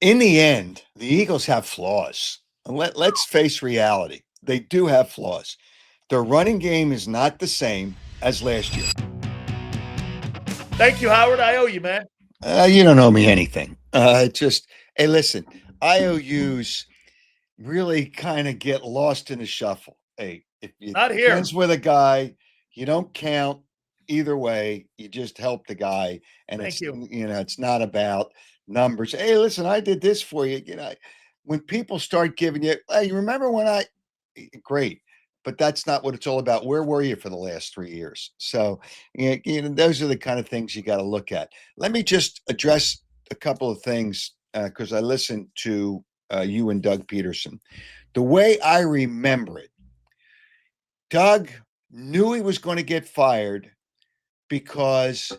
In the end, the Eagles have flaws. Let's face reality. They do have flaws. Their running game is not the same as last year. Thank you, Howard. I owe you, man. You don't owe me anything. Hey, listen, IOUs really kind of get lost in the shuffle. Hey, if you're Not here. friends with a guy, you don't count either way. You just help the guy, and Thank you. it's not about numbers. Hey, listen, I did this for you. When people start giving you, hey, you remember when great, but that's not what it's all about. Where were you for the last 3 years? So, those are the kind of things you got to look at. Let me just address a couple of things because I listened to you and Doug Peterson. The way I remember it, Doug knew he was going to get fired because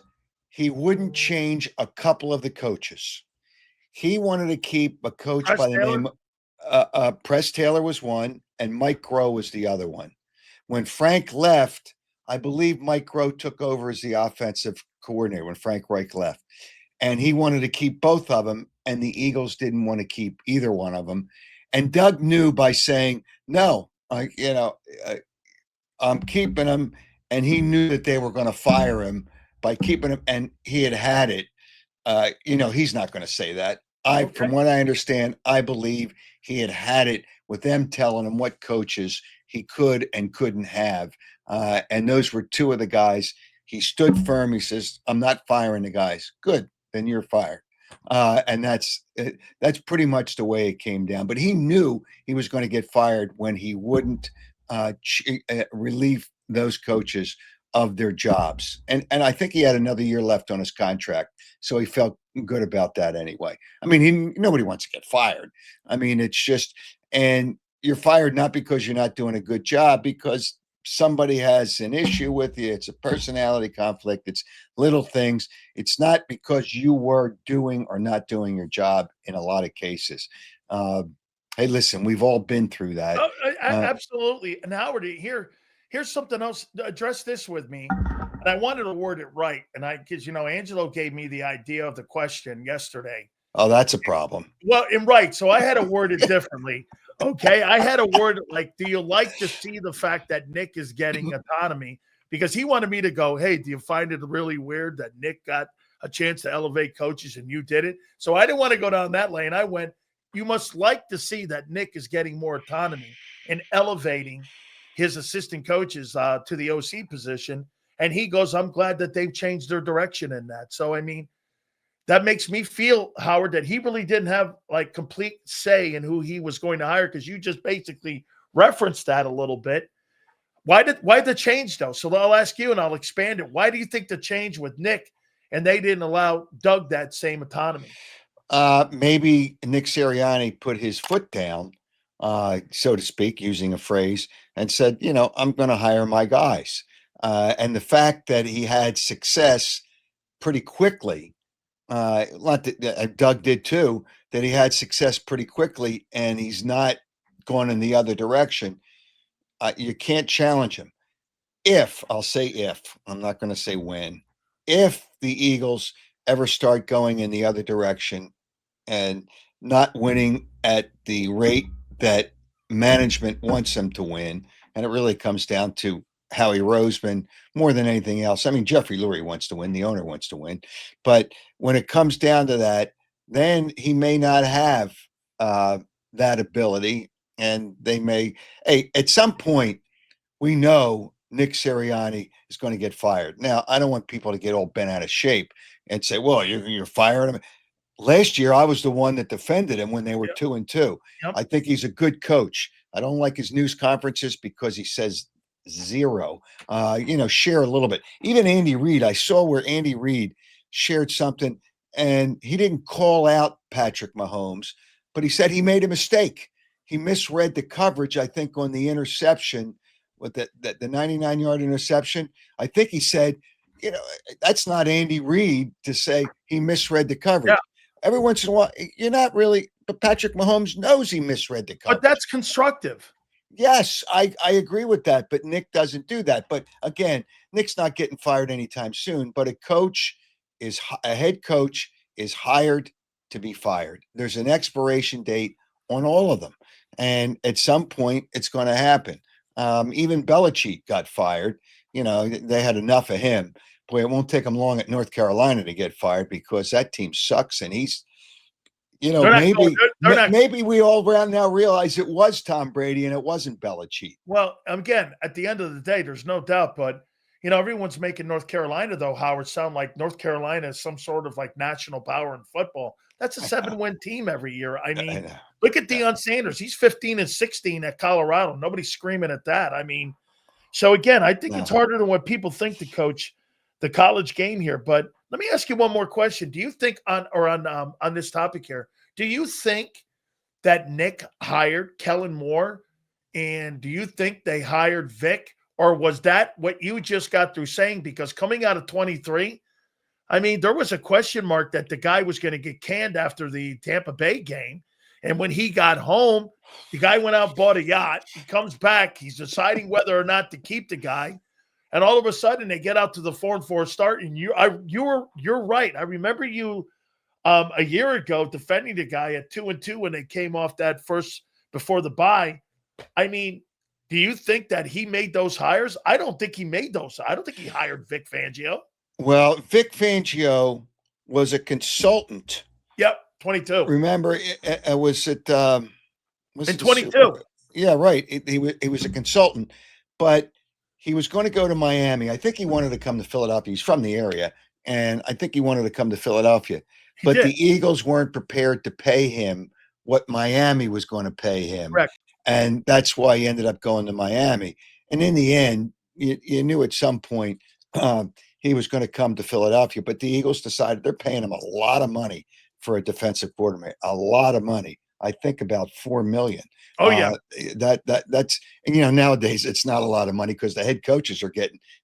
he wouldn't change a couple of the coaches. He wanted to keep a coach Press by the Taylor. name Press Taylor was one, and Mike Groh was the other one. When Frank left, I believe Mike Groh took over as the offensive coordinator when Frank Reich left, and he wanted to keep both of them, and the Eagles didn't want to keep either one of them. And Doug knew by saying no, I'm keeping him, and he knew that they were going to fire him by keeping him, and he had it. He's not going to say that. Okay. From what I understand, I believe he had it with them telling him what coaches he could and couldn't have, and those were two of the guys. He stood firm. He says, "I'm not firing the guys." Good, then you're fired. And that's pretty much the way it came down. But he knew he was going to get fired when he wouldn't relieve those coaches of their jobs. And I think he had another year left on his contract, so he felt good about that anyway. I mean, nobody wants to get fired. I mean, it's just, and you're fired not because you're not doing a good job, because somebody has an issue with you. It's a personality conflict. It's little things. It's not because you were doing or not doing your job in a lot of cases. Uh, hey, listen, we've all been through that. Oh, Uh, absolutely. And Howard, here's something else. Address this with me. And I wanted to word it right. And because Angelo gave me the idea of the question yesterday. oh, that's a problem. Well, and right. So I had to word it differently. Okay. I had to word it like, do you like to see the fact that Nick is getting autonomy? Because he wanted me to go, hey, do you find it really weird that Nick got a chance to elevate coaches and you did it? So I didn't want to go down that lane. I went, you must like to see that Nick is getting more autonomy and elevating his assistant coaches to the OC position. And he goes, I'm glad that they've changed their direction in that. So, I mean, that makes me feel, Howard, that he really didn't have like complete say in who he was going to hire, because you just basically referenced that a little bit. Why the change though? So I'll ask you and I'll expand it. Why do you think the change with Nick and they didn't allow Doug that same autonomy? Maybe Nick Sirianni put his foot down, so to speak, using a phrase, and said, I'm going to hire my guys. And the fact that he had success pretty quickly, Doug did too, that he had success pretty quickly and he's not going in the other direction, you can't challenge him. I'll say if, I'm not going to say when, if the Eagles ever start going in the other direction and not winning at the rate that management wants them to win. And it really comes down to Howie Roseman more than anything else. I mean, Jeffrey Lurie wants to win, the owner wants to win. But when it comes down to that, then he may not have that ability. And they may, hey, at some point, we know Nick Sirianni is going to get fired. Now, I don't want people to get all bent out of shape and say, well, you're firing him. Last year, I was the one that defended him when they were Yep. 2-2. Yep. I think he's a good coach. I don't like his news conferences because he says zero. Share a little bit. Even Andy Reid, I saw where Andy Reid shared something, and he didn't call out Patrick Mahomes, but he said he made a mistake. He misread the coverage, I think, on the interception with the 99-yard interception. I think he said, that's not Andy Reid to say he misread the Yeah. coverage. Every once in a while, you're not really, but Patrick Mahomes knows he misread the But coverage. that's constructive. Yes, I agree with that, but Nick doesn't do that. But again, Nick's not getting fired anytime soon. But a head coach is hired to be fired. There's an expiration date on all of them. And at some point, it's going to happen. Even Belichick got fired. They had enough of him. Boy, it won't take him long at North Carolina to get fired because that team sucks. And he's, maybe we all around now realize it was Tom Brady and it wasn't Belichick. Well, again, at the end of the day, there's no doubt. But, everyone's making North Carolina, though, Howard, sound like North Carolina is some sort of like national power in football. That's a 7-win team every year. I mean, look at Deion Sanders. He's 15-16 at Colorado. Nobody's screaming at that. I mean, so again, I think it's harder than what people think to coach the college game here. But let me ask you one more question. Do you think on this topic here, do you think that Nick hired Kellen Moore? And do you think they hired Vic? Or was that what you just got through saying? Because coming out of 23, I mean, there was a question mark that the guy was going to get canned after the Tampa Bay game. And when he got home, the guy went out and bought a yacht. He comes back. He's deciding whether or not to keep the guy. And all of a sudden, they get out to the 4-4 start. And you're right. I remember you a year ago defending the guy at 2-2 when they came off that first before the bye. I mean, do you think that he made those hires? I don't think he made those. I don't think he hired Vic Fangio. Well, Vic Fangio was a consultant. Yep, 22. Remember, it was at in 22. Yeah, right. He was a consultant, but he was going to go to Miami. I think he wanted to come to Philadelphia. He's from the area, and I think he wanted to come to Philadelphia. But the Eagles weren't prepared to pay him what Miami was going to pay him. Correct. And that's why he ended up going to Miami. And in the end, you knew at some point he was going to come to Philadelphia. But the Eagles decided they're paying him a lot of money for a defensive coordinator, a lot of money. I think about $4 million. Oh yeah, that's nowadays it's not a lot of money because the head coaches are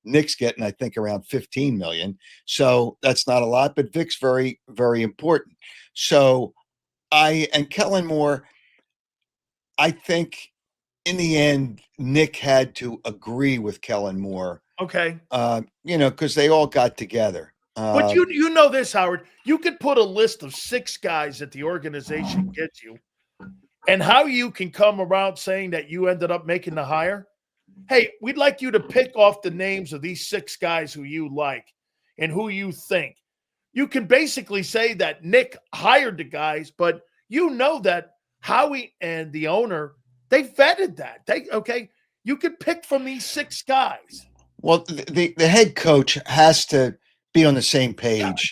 Nick's getting I think around 15 million. So that's not a lot, but Vic's very, very important. So and Kellen Moore, I think in the end Nick had to agree with Kellen Moore. Okay, because they all got together. But you know this, Howard. You could put a list of 6 guys that the organization gets you, and how you can come around saying that you ended up making the hire. Hey, we'd like you to pick off the names of these 6 guys who you like and who you think. You can basically say that Nick hired the guys, but you know that Howie and the owner, they vetted that. You could pick from these 6 guys. Well, the head coach has to be on the same page,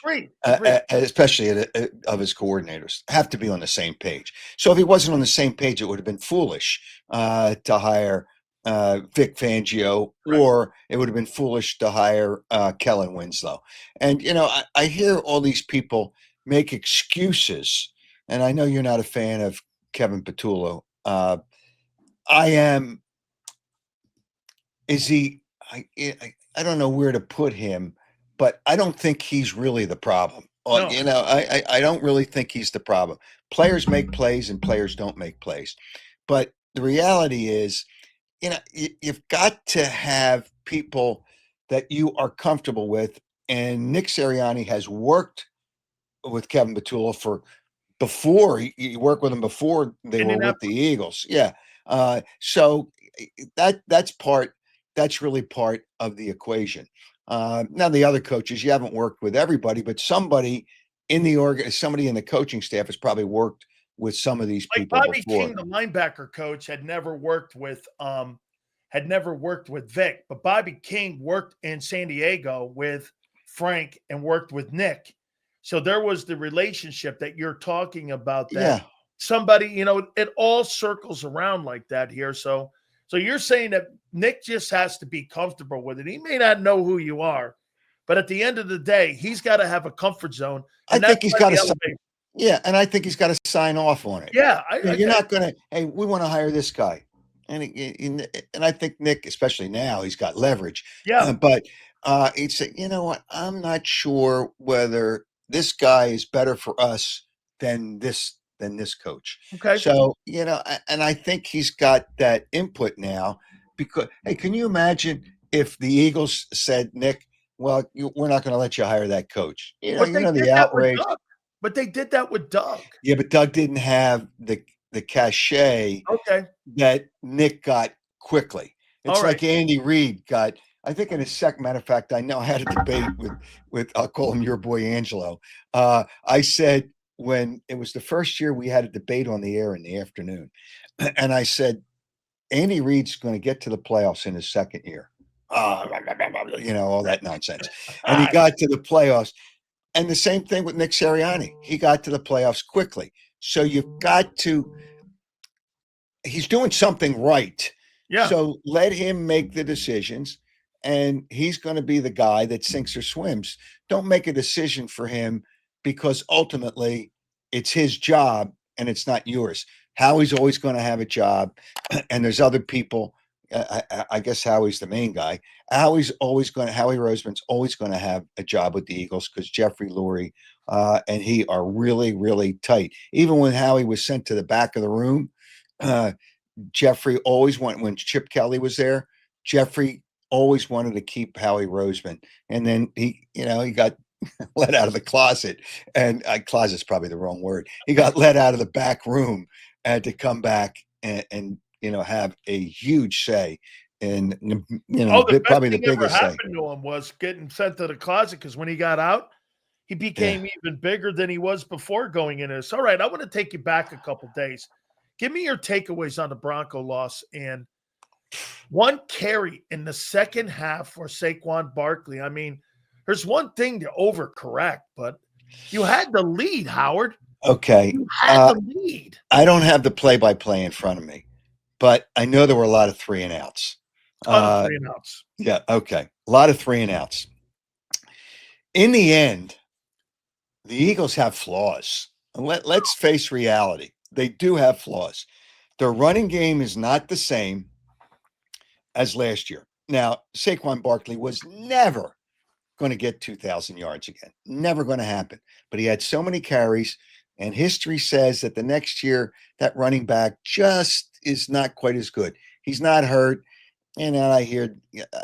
especially of his coordinators have to be on the same page. So if he wasn't on the same page, it would have been foolish to hire Vic Fangio, or it would have been foolish to hire Kellen Winslow. And, I hear all these people make excuses, and I know you're not a fan of Kevin Petullo. I am. Is he? I don't know where to put him, but I don't think he's really the problem. No. I don't really think he's the problem. Players make plays and players don't make plays. But the reality is, you've got to have people that you are comfortable with. And Nick Sirianni has worked with Kevin Petullo before he worked with him before they were with the Eagles. Yeah. So that's really part of the equation. Now the other coaches, you haven't worked with everybody, but somebody in the coaching staff has probably worked with some of these people Bobby before. King, the linebacker coach, had never worked with Vic, but Bobby King worked in San Diego with Frank and worked with Nick. So there was the relationship that you're talking about. That somebody, it all circles around like that here. So you're saying that Nick just has to be comfortable with it. He may not know who you are, but at the end of the day, he's got to have a comfort zone. I think he's got to. Yeah, and I think he's got to sign off on it. Yeah, you're not going to. Hey, we want to hire this guy, and I think Nick, especially now, he's got leverage. Yeah, but he'd say, you know what? I'm not sure whether this guy is better for us than this coach. Okay. So, and I think he's got that input now because, hey, can you imagine if the Eagles said, Nick, well, we're not going to let you hire that coach. The outrage. But they did that with Doug. Yeah, but Doug didn't have the cachet Okay. that Nick got quickly. It's All right. like Andy Reid got, I think in his second, matter of fact, I know I had a debate with I'll call him your boy Angelo. I said when it was the first year we had a debate on the air in the afternoon, and I said, Andy Reid's going to get to the playoffs in his second year. All that nonsense. And he got to the playoffs. And the same thing with Nick Sirianni. He got to the playoffs quickly. So you've got to, he's doing something right. Yeah. So let him make the decisions, and he's going to be the guy that sinks or swims. Don't make a decision for him because ultimately it's his job and it's not yours. Howie's always going to have a job, and there's other people. I guess Howie's the main guy. Howie Roseman's always going to have a job with the Eagles because Jeffrey Lurie and he are really, really tight. Even when Howie was sent to the back of the room, Jeffrey always wanted, when Chip Kelly was there, Jeffrey always wanted to keep Howie Roseman. And then he got let out of the closet, and closet's probably the wrong word. He got let out of the back room and to come back and have a huge say in, probably the biggest say. Happened to him was getting sent to the closet because when he got out, he became even bigger than he was before going in this. All right, I want to take you back a couple days. Give me your takeaways on the Bronco loss and one carry in the second half for Saquon Barkley. I mean, there's one thing to overcorrect, but you had the lead, Howard. Okay. You had the lead. I don't have the play-by-play in front of me, but I know there were a lot of 3 and outs. Ton of 3 and outs. Yeah, okay. A lot of 3 and outs. In the end, the Eagles have flaws. Let's face reality. They do have flaws. Their running game is not the same as last year. Now, Saquon Barkley was never going to get 2,000 yards again. Never going to happen. But he had so many carries, and history says that the next year, that running back just is not quite as good. He's not hurt. And I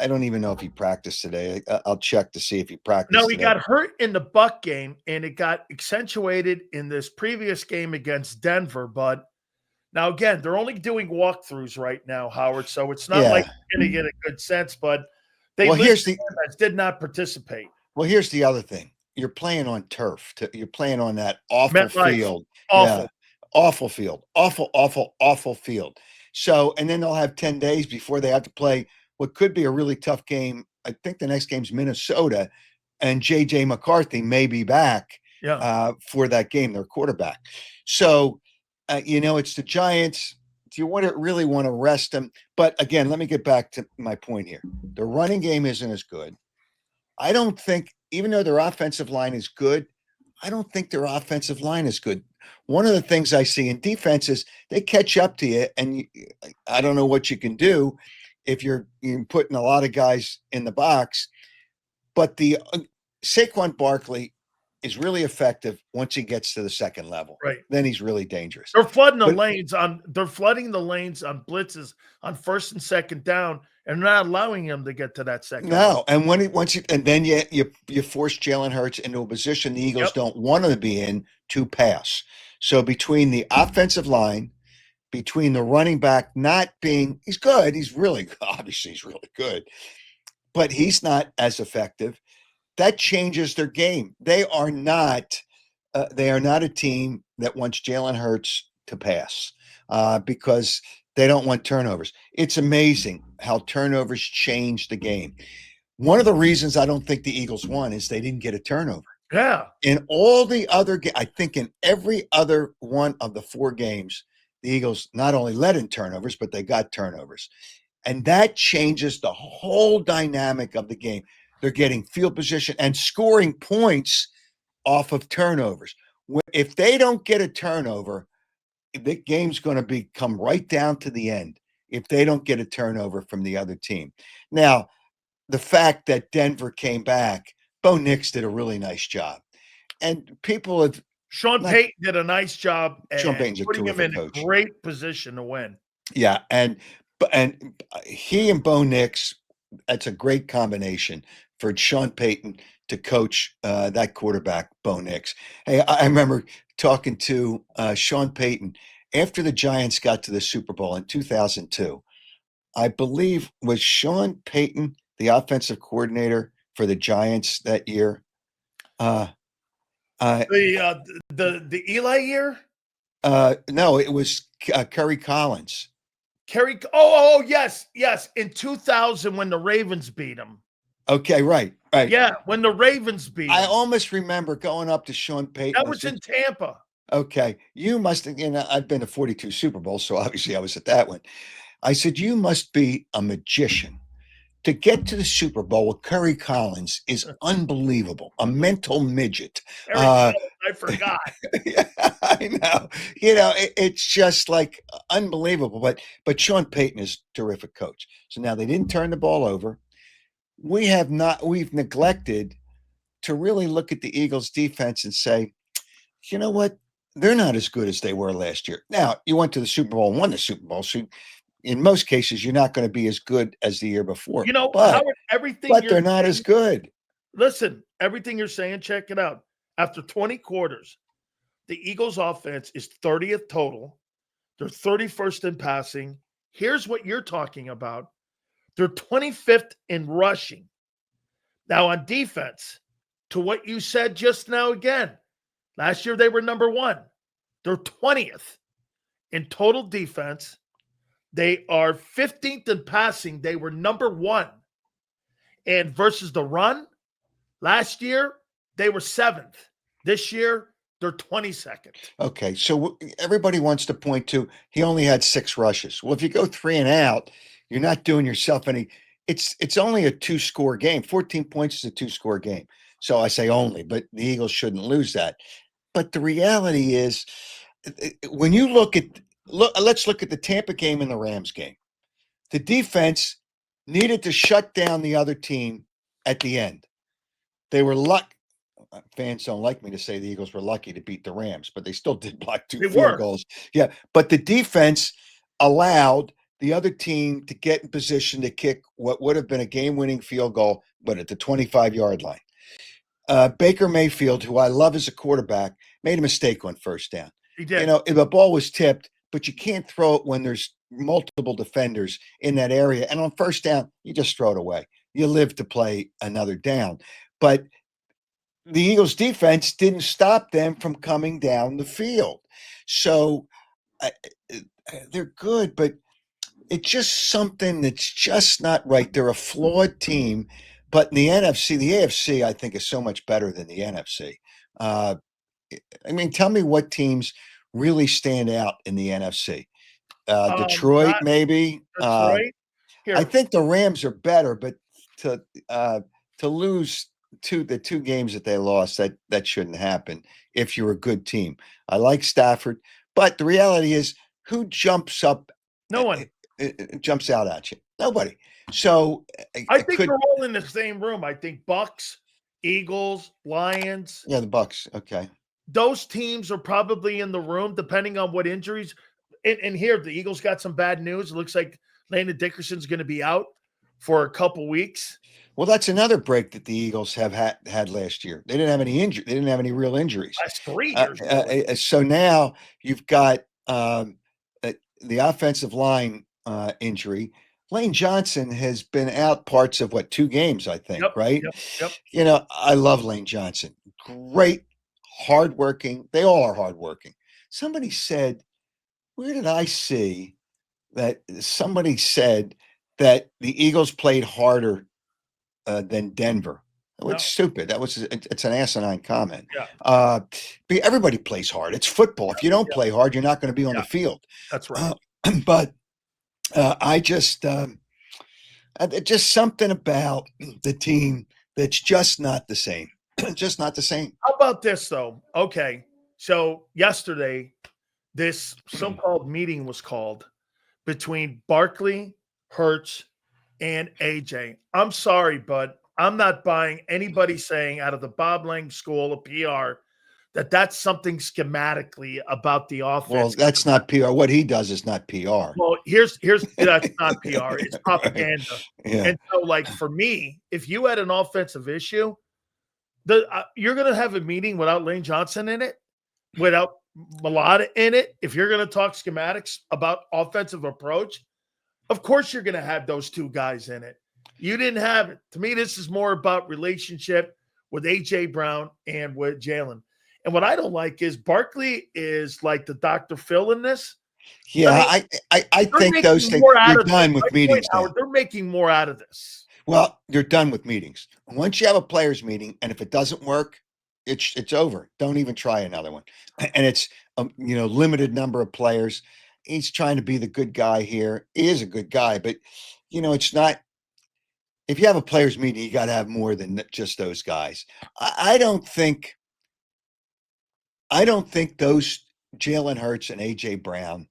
don't even know if he practiced today. I'll check to see if he practiced. No, he got hurt in the Buck game, and it got accentuated in this previous game against Denver. But now, again, they're only doing walkthroughs right now, Howard. So it's not like you're going to get a good sense. But they did not participate. Well, here's the other thing. You're playing on turf. You're playing on that awful field. Awful. Yeah, awful field. Awful field. So, and then they'll have 10 days before they have to play what could be a really tough game. I think the next game's Minnesota, and J.J. McCarthy may be back for that game, their quarterback. So, it's the Giants. Do you really want to rest them? But again, let me get back to my point here. The running game isn't as good. I don't think, even though their offensive line is good, I don't think their offensive line is good. One of the things I see in defense is they catch up to you, and I don't know what you can do if you're putting a lot of guys in the box. But the Saquon Barkley is really effective once he gets to the second level. Right. Then he's really dangerous. They're flooding the lanes on blitzes on first and second down, and not allowing him to get to that second. No, and then you force Jalen Hurts into a position the Eagles don't want him to be in to pass. So between the offensive line, between the running back he's good, he's really good, but he's not as effective. That changes their game. They are not a team that wants Jalen Hurts to pass because they don't want turnovers. It's amazing how turnovers change the game. One of the reasons I don't think the Eagles won is they didn't get a turnover. Yeah. In all the other I think in every other one of the 4 games, the Eagles not only led in turnovers, but they got turnovers. And that changes the whole dynamic of the game. They're getting field position and scoring points off of turnovers. If they don't get a turnover, the game's going to come right down to the end if they don't get a turnover from the other team. Now, the fact that Denver came back, Bo Nix did a really nice job. And people have Sean Payton did a nice job putting him in a great position to win. Yeah, and he and Bo Nix that's a great combination for Sean Payton to coach that quarterback, Bo Nix. Hey, I remember talking to Sean Payton after the Giants got to the Super Bowl in 2002. I believe was Sean Payton the offensive coordinator for the Giants that year. Uh, uh, The Eli year. no, it was Kerry Collins. Kerry. Yes. In 2000, when the Ravens beat him. Okay, right. Yeah, when the Ravens beat him. I almost remember going up to Sean Payton. That was in Tampa. Okay, you must have, I've been to 42 Super Bowls, so obviously I was at that one. I said, you must be a magician. To get to the Super Bowl with Kerry Collins is unbelievable. A mental midget. Kerry Collins, I forgot. Yeah, I know. It's just like unbelievable. But Sean Payton is a terrific coach. So now they didn't turn the ball over. We've neglected to really look at the Eagles defense and say, you know what? They're not as good as they were last year. Now, you went to the Super Bowl and won the Super Bowl. So in most cases, you're not going to be as good as the year before. Howard, everything but they're not as good. Listen, everything you're saying, check it out. After 20 quarters, the Eagles offense is 30th total. They're 31st in passing. Here's what you're talking about. They're 25th in rushing. Now on defense, to what you said just now again, last year they were number 1. They're 20th in total defense. They are 15th in passing. They were number 1. And versus the run, last year, they were 7th. This year, they're 22nd. Okay, so everybody wants to point to he only had 6 rushes. Well, if you go 3 and out, you're not doing yourself any. It's only a 2-score game. 14 points is a 2-score game. So I say only, but the Eagles shouldn't lose that. But the reality is, when you let's look at the Tampa game and the Rams game. The defense needed to shut down the other team at the end. They were lucky. Fans don't like me to say the Eagles were lucky to beat the Rams, but they still did block 2 field goals. Yeah, but the defense allowed the other team to get in position to kick what would have been a game-winning field goal, but at the 25-yard line. Baker Mayfield, who I love as a quarterback, made a mistake on first down. He did. If the ball was tipped, but you can't throw it when there's multiple defenders in that area. And on first down, you just throw it away. You live to play another down. But the Eagles defense didn't stop them from coming down the field. So they're good, but it's just something that's just not right. They're a flawed team. But in the NFC, the AFC, I think, is so much better than the NFC. Tell me what teams really stand out in the NFC. Detroit, maybe. Detroit. I think the Rams are better, but to lose the 2 games that they lost, that shouldn't happen if you're a good team. I like Stafford, but the reality is, who jumps up? No one jumps out at you. Nobody. So I think they're all in the same room. I think Bucks, Eagles, Lions. Yeah, the Bucks. Okay. Those teams are probably in the room, depending on what injuries. And here, the Eagles got some bad news. It looks like Landon Dickerson's going to be out for a couple weeks. Well, that's another break that the Eagles have had last year. They didn't have any injury. They didn't have any real injuries. That's 3 years. So now you've got the offensive line injury. Lane Johnson has been out parts of 2 games, I think, right? Yep. I love Lane Johnson. Great, hardworking. They all are hardworking. Somebody said, where did I see that? Somebody said that the Eagles played harder than Denver. It's stupid. It's an asinine comment. Yeah. Everybody plays hard. It's football. If you don't play hard, you're not going to be on the field. That's right. But I just something about the team that's just not the same. Just not the same. How about this, though? Okay. So yesterday, this so-called meeting was called between Barkley, Hurts, and AJ. I'm sorry, but I'm not buying anybody saying out of the Bob Lang School of PR that's something schematically about the offense. Well, that's not PR. What he does is not PR. Well, here's that's not PR. It's propaganda. Right. Yeah. And so, like for me, if you had an offensive issue, you're going to have a meeting without Lane Johnson in it, without Mulata in it. If you're going to talk schematics about offensive approach, of course you're going to have those two guys in it. You didn't have it. To me, this is more about relationship with A.J. Brown and with Jalen. And what I don't like is Barkley is like the Dr. Phil in this. Yeah, I think those things, you're done with meetings now. They're making more out of this. Well, you're done with meetings. Once you have a players meeting, and if it doesn't work, it's over. Don't even try another one. And it's limited number of players. He's trying to be the good guy here. He is a good guy, but it's not. If you have a players meeting, you got to have more than just those guys. I don't think those Jalen Hurts and AJ Brown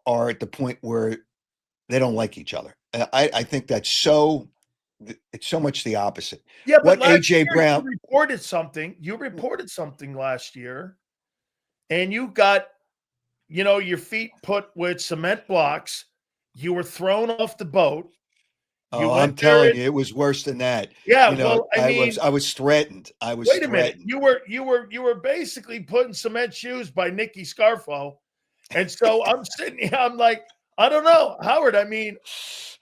are at the point where they don't like each other. I think that's it's so much the opposite. Yeah, but what AJ Brown you reported something last year, and you got your feet put with cement blocks. You were thrown off the boat. I'm telling you, it was worse than that. Yeah, I was threatened. Wait a minute. You were basically putting cement shoes by Nicky Scarfo. And so I'm sitting here, I'm like, I don't know, Howard. I mean,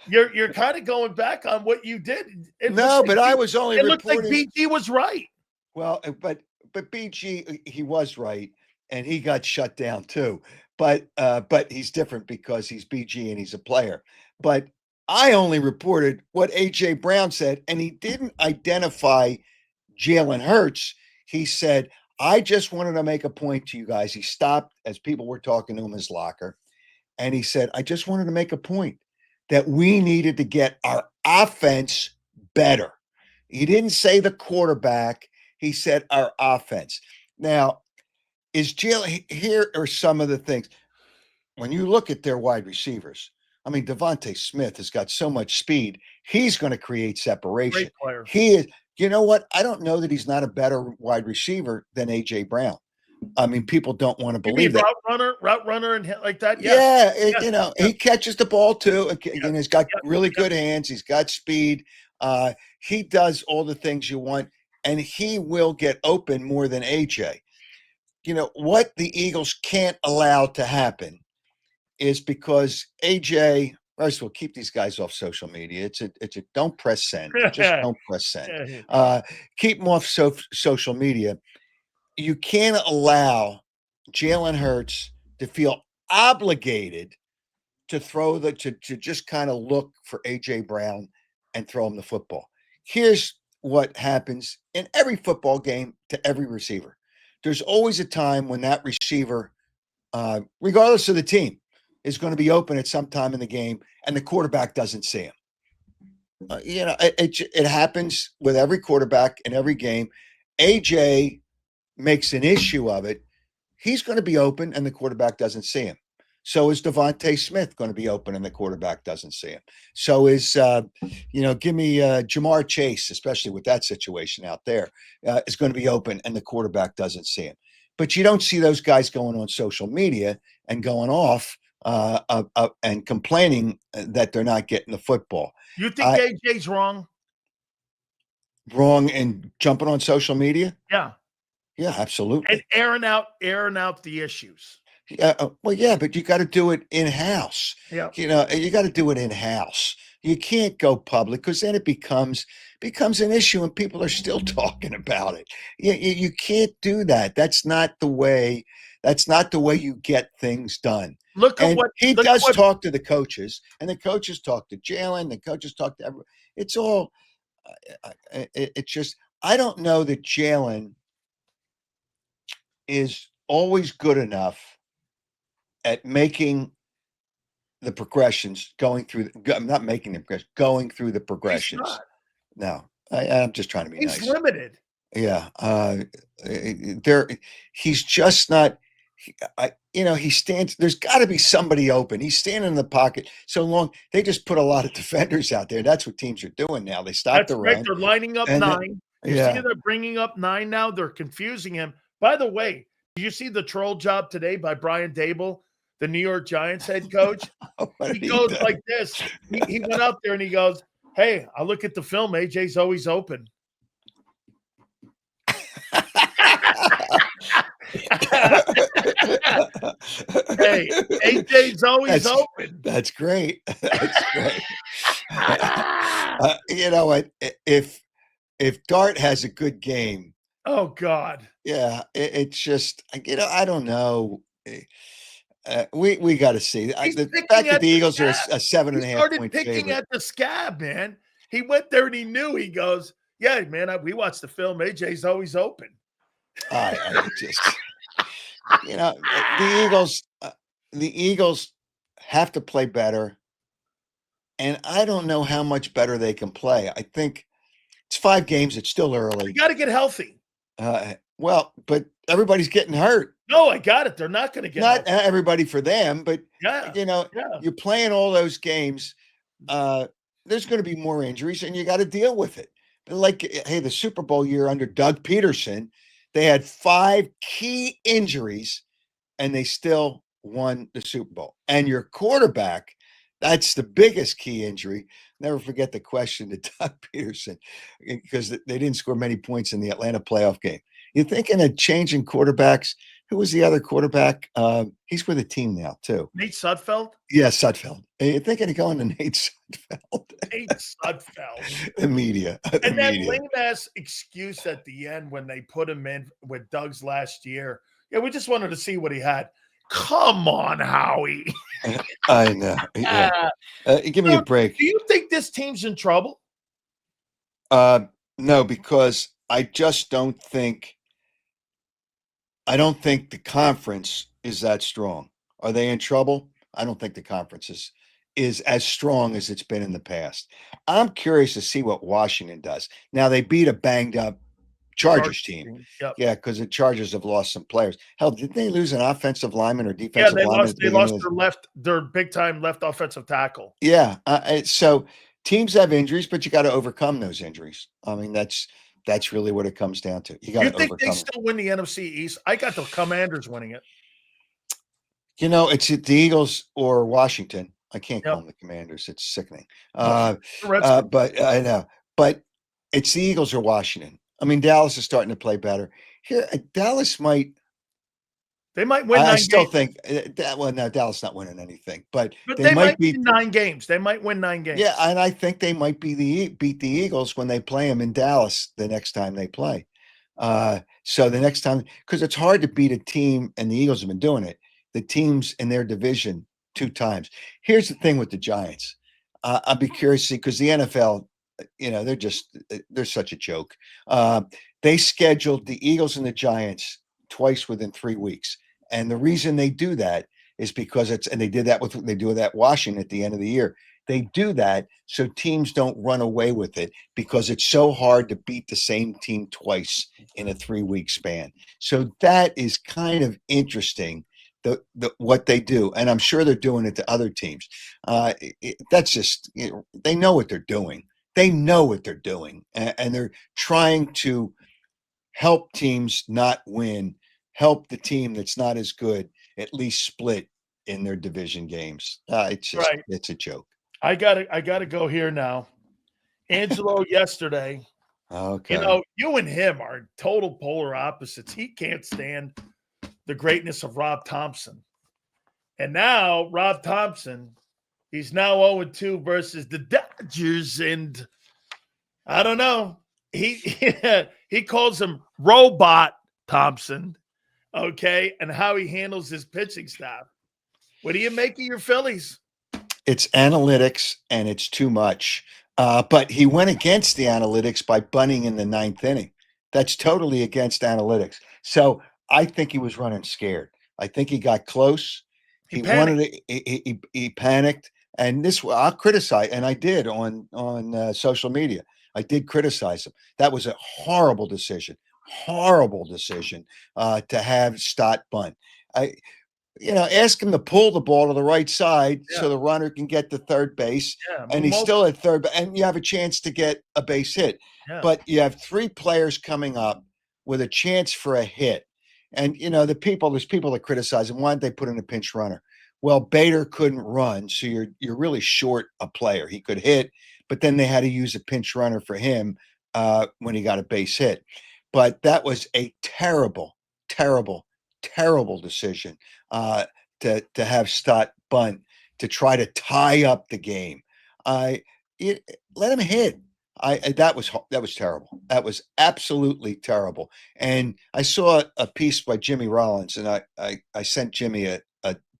you're kind of going back on what you did. I was only reporting. It looked like BG was right. Well, but BG, he was right, and he got shut down too. But he's different because he's BG and he's a player. But I only reported what AJ Brown said, and he didn't identify Jalen Hurts. He said, I just wanted to make a point to you guys. He stopped as people were talking to him in his locker, and he said, I just wanted to make a point that we needed to get our offense better. He didn't say the quarterback. He said our offense. Now, here are some of the things. When you look at their wide receivers, I mean, Devontae Smith has got so much speed. He's going to create separation. Great player. He is. You know what? I don't know that he's not a better wide receiver than A.J. Brown. I mean, people don't want to believe that. Route runner and like that? Yeah. He catches the ball too. And he's got really good hands. He's got speed. He does all the things you want, and he will get open more than A.J. What the Eagles can't allow to happen is because AJ, first of all, keep these guys off social media. It's a don't press send. Just don't press send. Keep them off social media. You can't allow Jalen Hurts to feel obligated to throw to just kind of look for AJ Brown and throw him the football. Here's what happens in every football game to every receiver. There's always a time when that receiver, regardless of the team, is going to be open at some time in the game, and the quarterback doesn't see him. It happens with every quarterback in every game. AJ makes an issue of it. He's going to be open, and the quarterback doesn't see him. So is Devontae Smith going to be open, and the quarterback doesn't see him. So is, give me Jamar Chase, especially with that situation out there, is going to be open, and the quarterback doesn't see him. But you don't see those guys going on social media and going off and complaining that they're not getting the football. You think AJ's wrong? Wrong in jumping on social media? Yeah. Yeah, absolutely. And airing out the issues. But you got to do it in-house. Yeah. You got to do it in-house. You can't go public because then it becomes an issue and people are still talking about it. You can't do that. That's not the way you get things done. He does talk to the coaches, and the coaches talk to Jalen, the coaches talk to everyone. It's all it's just, I don't know that Jalen is always good enough at making the progressions, going through the progressions. No, I'm just trying to be nice. He's limited. Yeah. He's just not, he stands, there's got to be somebody open. He's standing in the pocket so long. They just put a lot of defenders out there. That's what teams are doing now. They stop the run. They're lining up 9. You see Yeah. they're bringing up 9 now. They're confusing him. By the way, did you see the troll job today by Brian Dable, the New York Giants head coach? What He did he goes do? like this. He went out there and he goes, "Hey, I look at the film. AJ's always open." Hey, AJ's always That's open. that's great. That's great. You know what? If Dart has a good game, Oh God. yeah, it's just I don't know. We got to see. He's The picking fact that at the the Eagles are scab. a seven He and a half started point picking favorite. at the scab, man. He went there and he knew. He goes, "Yeah, man, we watched the film. AJ's always open." I just the Eagles have to play better, and I don't know how much better they can play. I think it's 5 games. It's still You early. got to get healthy. Well, but everybody's getting hurt. No, I got it. They're not going to get Not healthy. everybody for them, but Yeah, yeah. you're playing all those games. There's going to be more injuries, and you got to deal with it. Like, hey, the Super Bowl year under Doug Peterson, they had 5 key injuries, and they still won the Super Bowl. And your quarterback, that's the biggest key injury. Never forget the question to Doug Peterson because they didn't score many points in the Atlanta playoff game. You're thinking of changing quarterbacks. Who was the other quarterback? He's with a team now, too. Nate Sudfeld. Yeah, Sudfeld. You're thinking of going to Nate Sudfeld. Nate Sudfeld. The media. And that lame ass excuse at the end when they put him in with Doug's last year. Yeah, we just wanted to see what he had. Come on, Howie. I know. Yeah. Give me a break. Do you think this team's in trouble? No, because I just don't think the conference is that strong. Are they in trouble? I don't think the conference is as strong as it's been in the past. I'm curious to see what Washington does. Now they beat a banged up Chargers team. Yep. Yeah, because the Chargers have lost some players. Hell, didn't they lose an offensive lineman or defensive lineman? They lost their big time left offensive tackle. Yeah. So teams have injuries, but you got to overcome those injuries. I mean, that's really what it comes down to. You got to overcome. You think they still win the NFC East? I got the Commanders winning it. It's the Eagles or Washington. I can't call them the Commanders. It's sickening. But I know. But it's the Eagles or Washington. I mean, Dallas is starting to play better. Here, Dallas might. They might win. I still think no, Dallas not winning anything, but they might beat 9 games. They might win 9 games. Yeah, and I think they might beat the Eagles when they play them in Dallas the next time they play. So the next time, because it's hard to beat a team, and the Eagles have been doing it. The teams in their division 2 times. Here's the thing with the Giants. I'll be curious to see because the NFL, they're such a joke. They scheduled the Eagles and the Giants twice within 3 weeks. And the reason they do that is because they do that Washington at the end of the year. They do that so teams don't run away with it because it's so hard to beat the same team twice in a 3-week span. So that is kind of interesting, what they do. And I'm sure they're doing it to other teams. That's just, they know what they're doing. They know what they're doing. And they're trying to help teams not win, help the team that's not as good at least split in their division games. It's a joke. I gotta go here now. Angelo yesterday. Okay. You and him are total polar opposites. He can't stand the greatness of Rob Thompson. And now Rob Thompson, he's now 0-2 versus the Dodgers. And I don't know. He calls him Robot Thompson. Okay. And how he handles his pitching staff. What do you make of your Phillies? It's analytics and it's too much. But he went against the analytics by bunting in the 9th inning. That's totally against analytics. So I think he was running scared. I think he got close. He wanted it. He panicked. And I'll criticize, and I did on social media. I did criticize him. That was a horrible decision. To have Stott bunt. ask him to pull the ball to the right side so Yeah. the runner can get to third base, Yeah. and he's still at third, and you have a chance to get a base hit. Yeah. But you have three players coming up with a chance for a hit. And there's people that criticize him. Why didn't they put in a pinch runner? Well, Bader couldn't run, so you're really short a player. He could hit, but then they had to use a pinch runner for him when he got a base hit. But that was a terrible, terrible, terrible decision to have Stott bunt to try to tie up the game. Let him hit. That was terrible. That was absolutely terrible. And I saw a piece by Jimmy Rollins, and I sent Jimmy a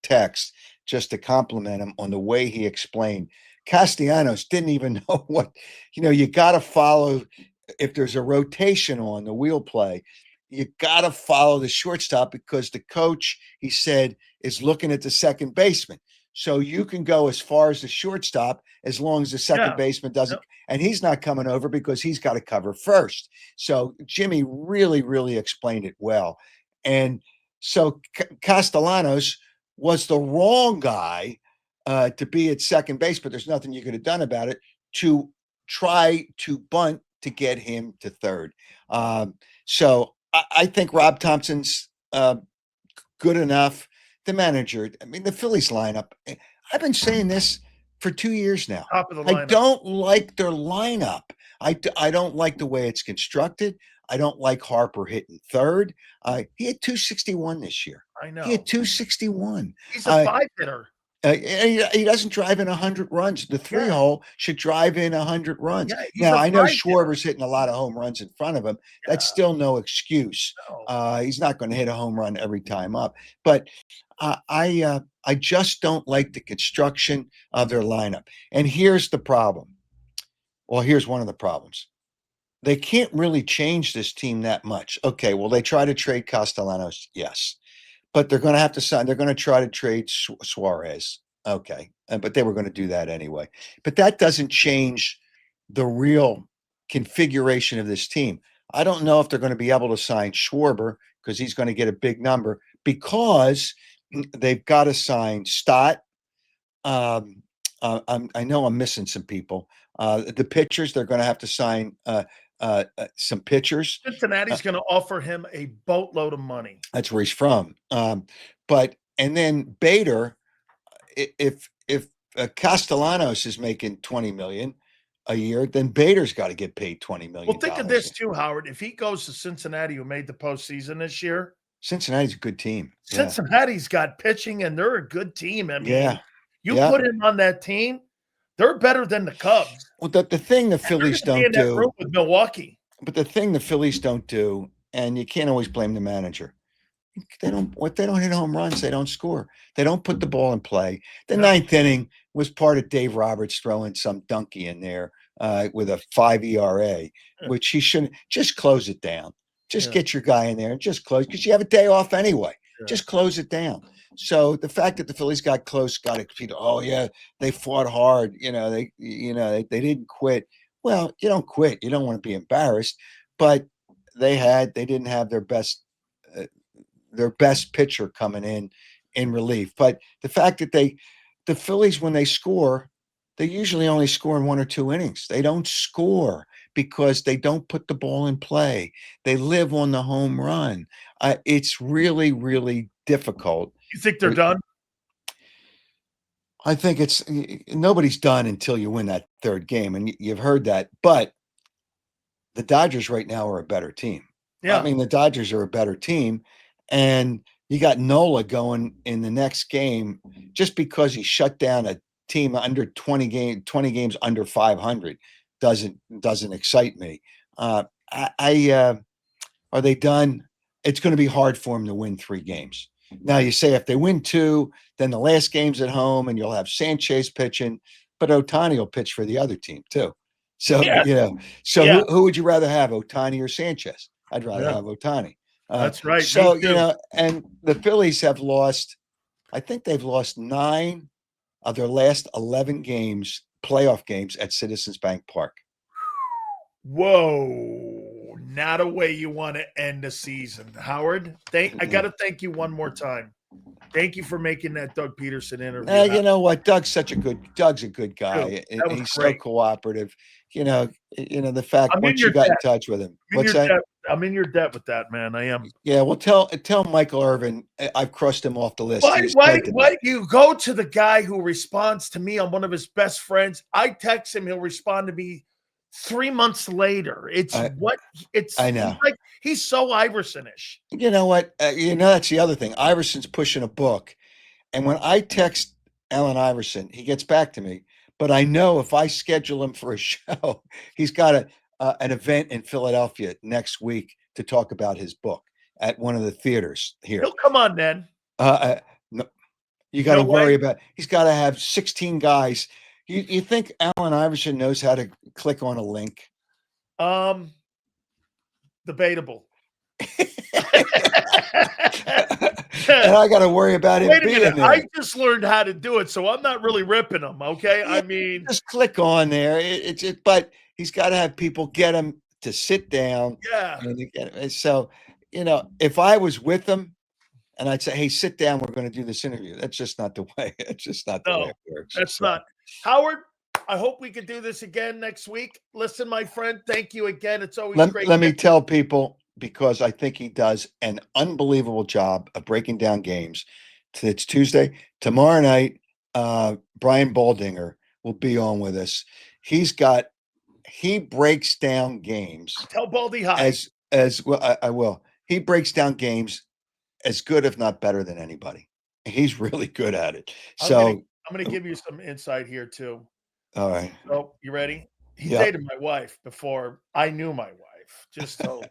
text just to compliment him on the way he explained. Castellanos didn't even know what, you got to follow. If there's a rotation on the wheel play, you got to follow the shortstop because the coach, he said, is looking at the second baseman. So you can go as far as the shortstop as long as the second baseman doesn't, and he's not coming over because he's got to cover first. So Jimmy really, really explained it well. And so Castellanos was the wrong guy to be at second base, but there's nothing you could have done about it to try to bunt to get him to third. So I think Rob Thompson's good enough. The manager, the Phillies lineup, I've been saying this for 2 years now. Top of the lineup. I don't like their lineup. I don't like the way it's constructed. I don't like Harper hitting third. He had 261 this year. I know. He had 261. He's a five hitter. He doesn't drive in 100 runs. The three hole should drive in 100 runs. Yeah, now, I know Schwarber's hitting a lot of home runs in front of him. Yeah. That's still no excuse. No. He's not going to hit a home run every time up. But I just don't like the construction of their lineup. And here's the problem. Well, here's one of the problems. They can't really change this team that much. Okay, well, they try to trade Castellanos, yes. But they're going to have to sign. They're going to try to trade Suarez. Okay. But they were going to do that anyway. But that doesn't change the real configuration of this team. I don't know if they're going to be able to sign Schwarber because he's going to get a big number because they've got to sign Stott. I know I'm missing some people. The pitchers, they're going to have to sign some pitchers. Cincinnati's going to offer him a boatload of money. That's where he's from. And then Bader, if Castellanos is making $20 million a year, then Bader's got to get paid $20 million. Well, think of this too, Howard. If he goes to Cincinnati, who made the postseason this year, Cincinnati's a good team. Cincinnati's got pitching, and they're a good team. I mean, you Yeah. put him on that team, they're better than the Cubs. Well, the thing the Phillies don't do with Milwaukee. But the thing the Phillies don't do, and you can't always blame the manager. They don't hit home runs, they don't score. They don't put the ball in play. The ninth inning was part of Dave Roberts throwing some donkey in there with a 5 ERA, which he shouldn't. Just close it down. Just get your guy in there and just close because you have a day off anyway. Just close it down. So the fact that the Phillies got close, got exceeded. Oh yeah, they fought hard. They didn't quit. Well, you don't quit. You don't want to be embarrassed, but they didn't have their best pitcher coming in relief. But the fact that the Phillies, when they score, they usually only score in 1 or 2 innings. They don't score because they don't put the ball in play. They live on the home run. It's really, really difficult. You think they're done? I think nobody's done until you win that third game, and you've heard that. But the Dodgers right now are a better team. Yeah, I mean the Dodgers are a better team, and you got Nola going in the next game just because he shut down a team under 20 games under 500 doesn't excite me. Are they done? It's going to be hard for them to win 3 games. Now you say if they win 2, then the last game's at home and you'll have Sanchez pitching, but Ohtani will pitch for the other team too. So, who would you rather have, Ohtani or Sanchez? I'd rather have Ohtani. That's right. So, and the Phillies have lost, I think they've lost 9 of their last 11 games, playoff games at Citizens Bank Park. Whoa. Not a way you want to end the season. Howard, I got to thank you one more time. Thank you for making that Doug Peterson interview. You know what? Doug's a good guy, Dude, and that was he's so great. cooperative. The fact I'm in once your you got in debt. touch with him, I'm in what's your that? debt. I'm in your debt with that, man. I am. Yeah, well, tell Michael Irvin I've crossed him off the list. Why He why said to me, why do you go to the guy who responds to me on one of his best friends? I text him, he'll respond to me 3 months later. I know. He's so Iverson-ish. You know what? That's the other thing. Iverson's pushing a book. And when I text Allen Iverson, he gets back to me. But I know if I schedule him for a show, he's got an event in Philadelphia next week to talk about his book at one of the theaters here. He'll come on then. No, you got to worry about. He's got to have 16 guys. You think Allen Iverson knows how to click on a link? Debatable. And I got to worry about him being there. I just learned how to do it, so I'm not really ripping him. Okay, yeah, I mean, just click on there. But he's got to have people get him to sit down. Yeah. And so, if I was with him, and I'd say, "Hey, sit down. We're going to do this interview." That's just not the way. It's just not the way it works. That's not. Howard, I hope we can do this again next week. Listen, my friend, thank you again. It's always great. Let me tell people, because I think he does an unbelievable job of breaking down games. It's Tuesday. Tomorrow night, Brian Baldinger will be on with us. He breaks down games. Tell Baldy hi. As well, I will. He breaks down games as good, if not better, than anybody. He's really good at it. So I'm going to give you some insight here too. All right. So you ready? He dated my wife before I knew my wife. Just so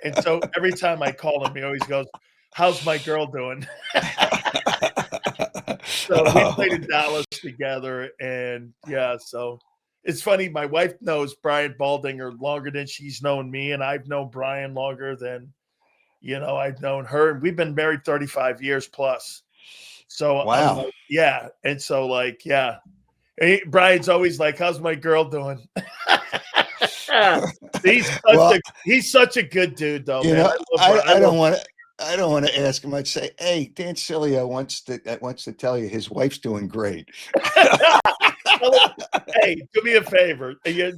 and so every time I call him, he always goes, "How's my girl doing?" So we played in Dallas together, and so it's funny. My wife knows Brian Baldinger longer than she's known me, and I've known Brian longer than I've known her. And we've been married 35 years plus. So wow, and so Brian's always like, "How's my girl doing?" He's such a good dude, though. I don't want to ask him. I'd say, "Hey, Dan Sileo wants to tell you his wife's doing great." Hey, do me a favor. Give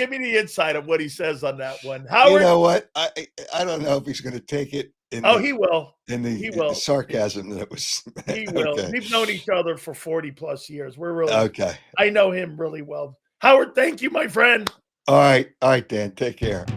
me the insight of what he says on that one. Howard, you know what? I don't know if he's going to take it. He will. In the sarcasm that was. He will. Okay. We've known each other for 40 plus years. We're really okay. I know him really well. Howard, thank you, my friend. All right, Dan. Take care.